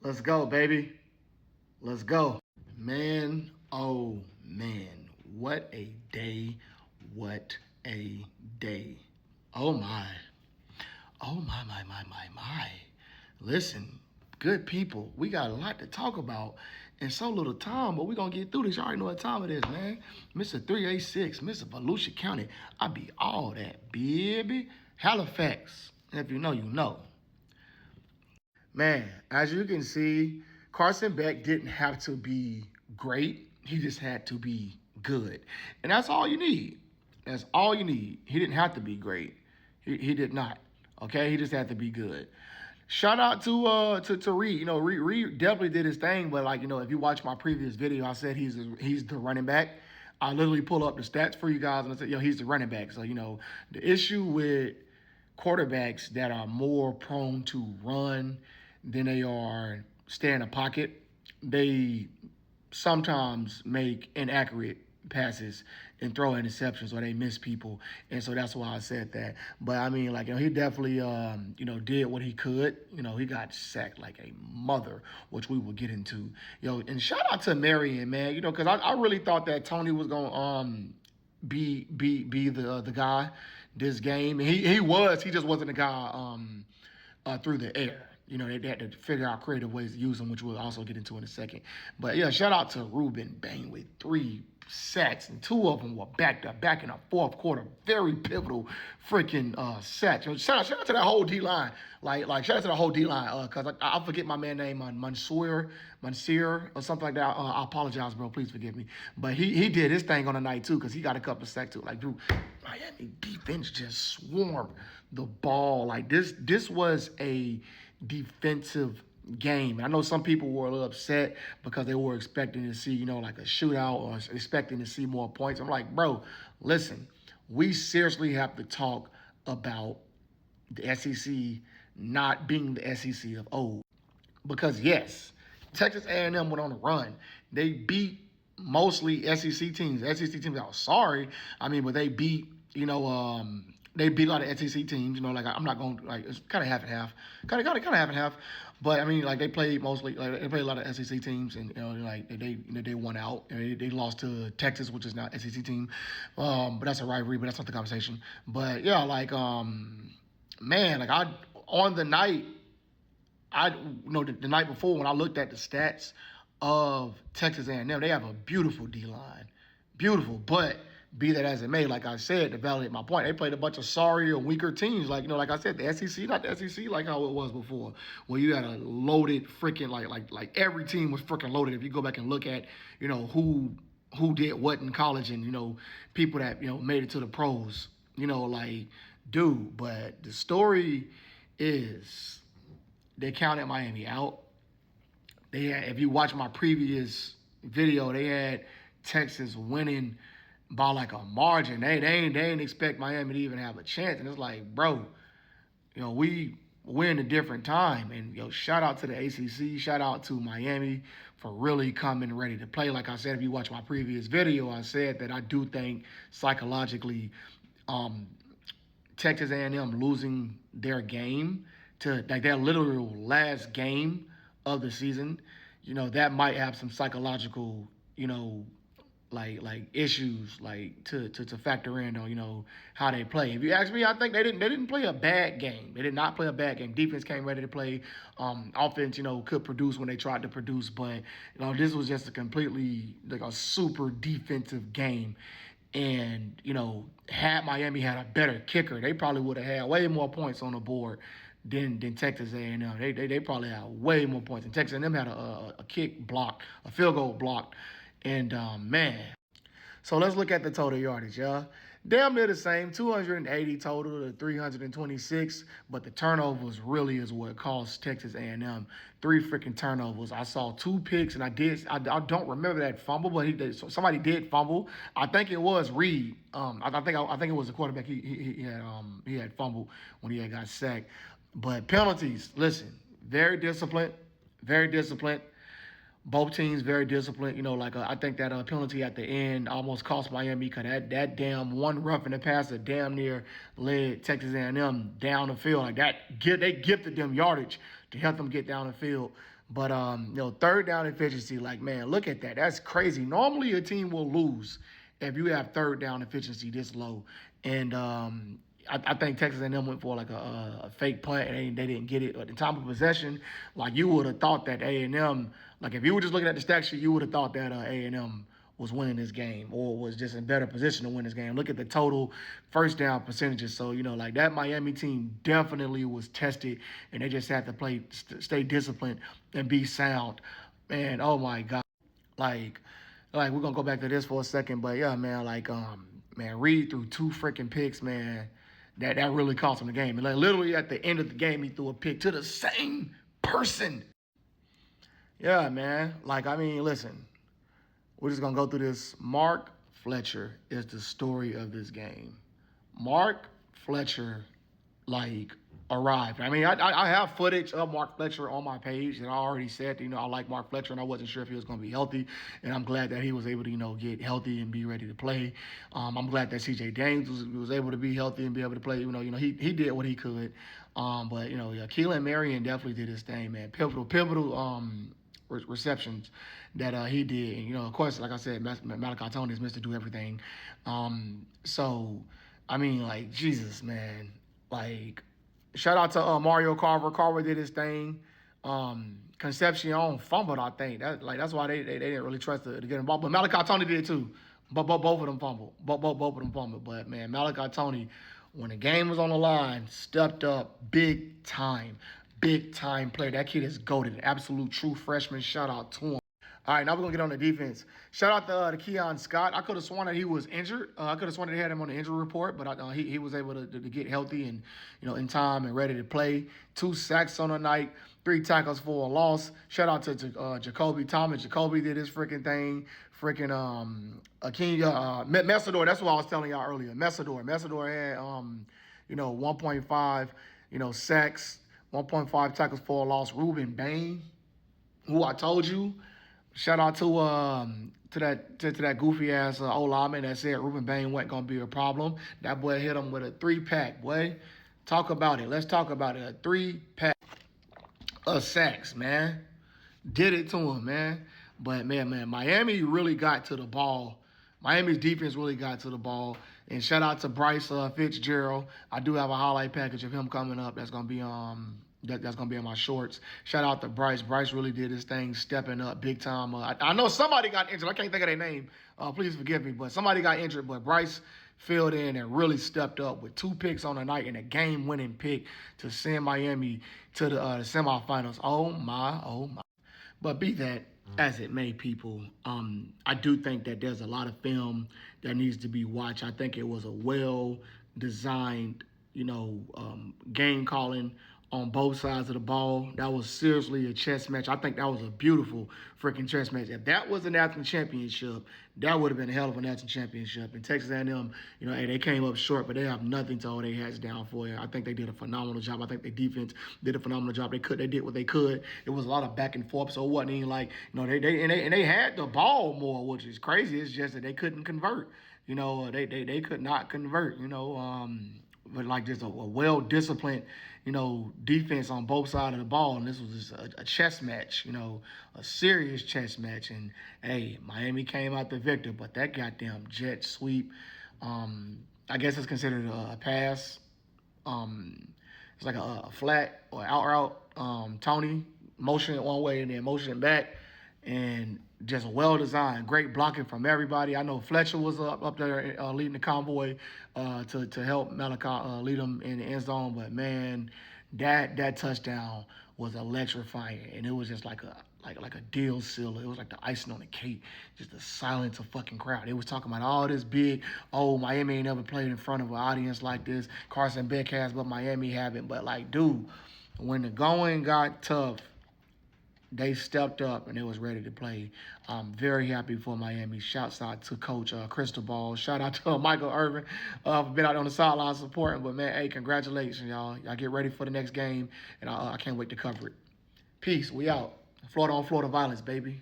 Let's go, baby. Let's go. Man, oh man. What a day. What a day. Oh my. Oh my. Listen, good people, we got a lot to talk about in so little time, but we're going to get through this. You already know what time it is, man. Mr. 386, Mr. Volusia County. I be all that, baby. Halifax. If you know, you know. Man, as you can see, Carson Beck didn't have to be great. He just had to be good. And that's all you need. That's all you need. He didn't have to be great. He did not. Okay? He just had to be good. Shout out to Reed. You know, Reed definitely did his thing, but like, you know, if you watch my previous video, I said he's the running back. I literally pull up the stats for you guys and I said, yo, he's the running back. So, you know, the issue with quarterbacks that are more prone to run than they are stay in a pocket, they sometimes make inaccurate passes and throw interceptions or they miss people. And so that's why I said that. But I mean, like, you know, he definitely, you know, did what he could. You know, he got sacked like a mother, which we will get into. Yo, and shout out to Marion, man, you know, because I really thought that Tony was going to be the guy this game. And he just wasn't the guy through the air. You know, they had to figure out creative ways to use them, which we'll also get into in a second. But yeah, shout out to Ruben Bain with 3 sacks, and 2 of them were back to back in the fourth quarter. Very pivotal freaking sacks. Shout out to that whole D line. Like shout out to the whole D line. Cause I forget my man name Mansour or something like that. I apologize, bro. Please forgive me. But he did his thing on the night too, cause he got a couple of sacks too. Like, dude, Miami defense just swarmed the ball. Like this was a defensive game. I know some people were a little upset because they were expecting to see, you know, like a shootout or expecting to see more points. I'm like, bro, listen, we seriously have to talk about the SEC not being the SEC of old. Because yes, Texas A&M went on a run. They beat mostly SEC teams. SEC teams, I was sorry. I mean, but they beat, you know, they beat a lot of SEC teams. You know, like I'm not going to, like, it's kind of half and half. Kind of half and half. But I mean, like they played mostly, like they played a lot of SEC teams, and you know, like they won out. They lost to Texas, which is not SEC team. But that's a rivalry. But that's not the conversation. But yeah, like man, like on the night, the night before when I looked at the stats of Texas A&M, they have a beautiful D line, beautiful, but. Be that as it may, like I said, to validate my point, they played a bunch of sorrier, weaker teams. Like, you know, like I said, the SEC, not the SEC like how it was before, where you had a loaded freaking, like every team was freaking loaded. If you go back and look at, you know, who did what in college and, you know, people that, you know, made it to the pros, you know, like, dude. But the story is they counted Miami out. They had, if you watch my previous video, they had Texas winning by like a margin. They ain't expect Miami to even have a chance. And it's like, bro, you know, we're in a different time. And, you know, shout out to the ACC. Shout out to Miami for really coming ready to play. Like I said, if you watch my previous video, I said that I do think psychologically Texas A&M losing their game to, like, their literal last game of the season, you know, that might have some psychological, you know, like issues like to factor in on, you know, how they play. If you ask me, I think they didn't play a bad game. They did not play a bad game. Defense came ready to play. Offense, you know, could produce when they tried to produce, but you know, this was just a completely like a super defensive game. And, you know, had Miami had a better kicker, they probably would have had way more points on the board than Texas A&M. They probably had way more points. And Texas A&M had a kick blocked, a field goal blocked. And, man, so let's look at the total yardage, y'all. Damn near the same, 280 total to 326, but the turnovers really is what cost Texas A&M 3 freaking turnovers. I saw 2 picks, and I don't remember that fumble, but somebody did fumble. I think it was Reed. I think it was the quarterback. He had fumbled when he had got sacked. But penalties, listen, very disciplined, very disciplined. Both teams very disciplined. You know, like I think that penalty at the end almost cost Miami because that damn one roughing the passer damn near led Texas A&M down the field. Like that, they gifted them yardage to help them get down the field. But third down efficiency, like man, look at that. That's crazy. Normally a team will lose if you have third down efficiency this low. And I think Texas A&M went for like a fake punt and they didn't get it at the time of possession. Like you would have thought that A&M, like if you were just looking at the stat sheet, you would have thought that A&M was winning this game or was just in better position to win this game. Look at the total first down percentages. So, like that Miami team definitely was tested and they just had to stay disciplined and be sound. Man, oh my God. Like we're gonna go back to this for a second, but yeah, man, man, Reed threw 2 freaking picks, man. That really cost him the game. And like literally at the end of the game, he threw a pick to the same person. Yeah, man. Like, I mean, listen, we're just gonna go through this. Mark Fletcher is the story of this game. Mark Fletcher, like, arrived. I mean, I have footage of Mark Fletcher on my page, and I already said, I like Mark Fletcher, and I wasn't sure if he was going to be healthy, and I'm glad that he was able to, get healthy and be ready to play. I'm glad that C.J. James was able to be healthy and be able to play. He did what he could. But Keelan Marion definitely did his thing, man. Pivotal receptions that he did. And, of course, like I said, Malachi Tony is Mr. Do Everything. So, I mean, like, Jesus, man. Like, shout out to Mario Carver. Carver did his thing. Concepcion fumbled, I think. That's why they didn't really trust to get involved. But Malachi Tony did too. But both of them fumbled. Both of them fumbled. But man, Malachi Tony, when the game was on the line, stepped up big time. Big time player. That kid is goated. An absolute true freshman. Shout out to him. All right, now we're going to get on the defense. Shout out to Keon Scott. I could have sworn that he was injured. I could have sworn that they had him on the injury report, but he was able to get healthy and, in time and ready to play. 2 sacks on the night, 3 tackles for a loss. Shout out to Jacoby Thomas. Jacoby did his freaking thing. Freaking Messador, that's what I was telling y'all earlier. Messador had, 1.5, sacks, 1.5 tackles for a loss. Ruben Bain, who I told you, shout out to that goofy ass old lineman that said Ruben Bain wasn't gonna be a problem. That boy hit him with a 3-pack, boy. Talk about it. Let's talk about it. A 3-pack of sacks, man. Did it to him, man. But man, Miami really got to the ball. Miami's defense really got to the ball. And shout out to Bryce Fitzgerald. I do have a highlight package of him coming up. That's gonna be that's going to be in my shorts. Shout out to Bryce. Bryce really did his thing, stepping up big time. I know somebody got injured. I can't think of their name. Please forgive me. But somebody got injured. But Bryce filled in and really stepped up with 2 picks on the night and a game-winning pick to send Miami to the semifinals. Oh, my. But be that as it may, people, I do think that there's a lot of film that needs to be watched. I think it was a well-designed, game calling on both sides of the ball. That was seriously a chess match. I think that was a beautiful freaking chess match. If that was a national championship, that would have been a hell of a national championship. And Texas A&M, they came up short, but they have nothing to hold their heads down for. I think they did a phenomenal job. I think their defense did a phenomenal job. They did what they could. It was a lot of back and forth, so it wasn't even like, they had the ball more, which is crazy. It's just that they couldn't convert. They could not convert. But like just a well-disciplined, defense on both sides of the ball. And this was just a chess match, a serious chess match. And, hey, Miami came out the victor, but that goddamn jet sweep, I guess it's considered a pass. It's like a flat or out route. Tony motioned one way and then motioned back. And just well-designed, great blocking from everybody. I know Fletcher was up there leading the convoy to help Malachi lead them in the end zone. But, man, that touchdown was electrifying. And it was just like a deal sealer. It was like the icing on the cake, just the silence of fucking crowd. They was talking about all this big, Miami ain't never played in front of an audience like this. Carson Beck has, but Miami haven't. But, dude, when the going got tough, they stepped up and they was ready to play. I'm very happy for Miami. Shouts out to Coach Cristobal. Shout out to Michael Irvin for being out on the sideline supporting. But, man, hey, congratulations, y'all. Y'all get ready for the next game, and I can't wait to cover it. Peace. We out. Florida on Florida violence, baby.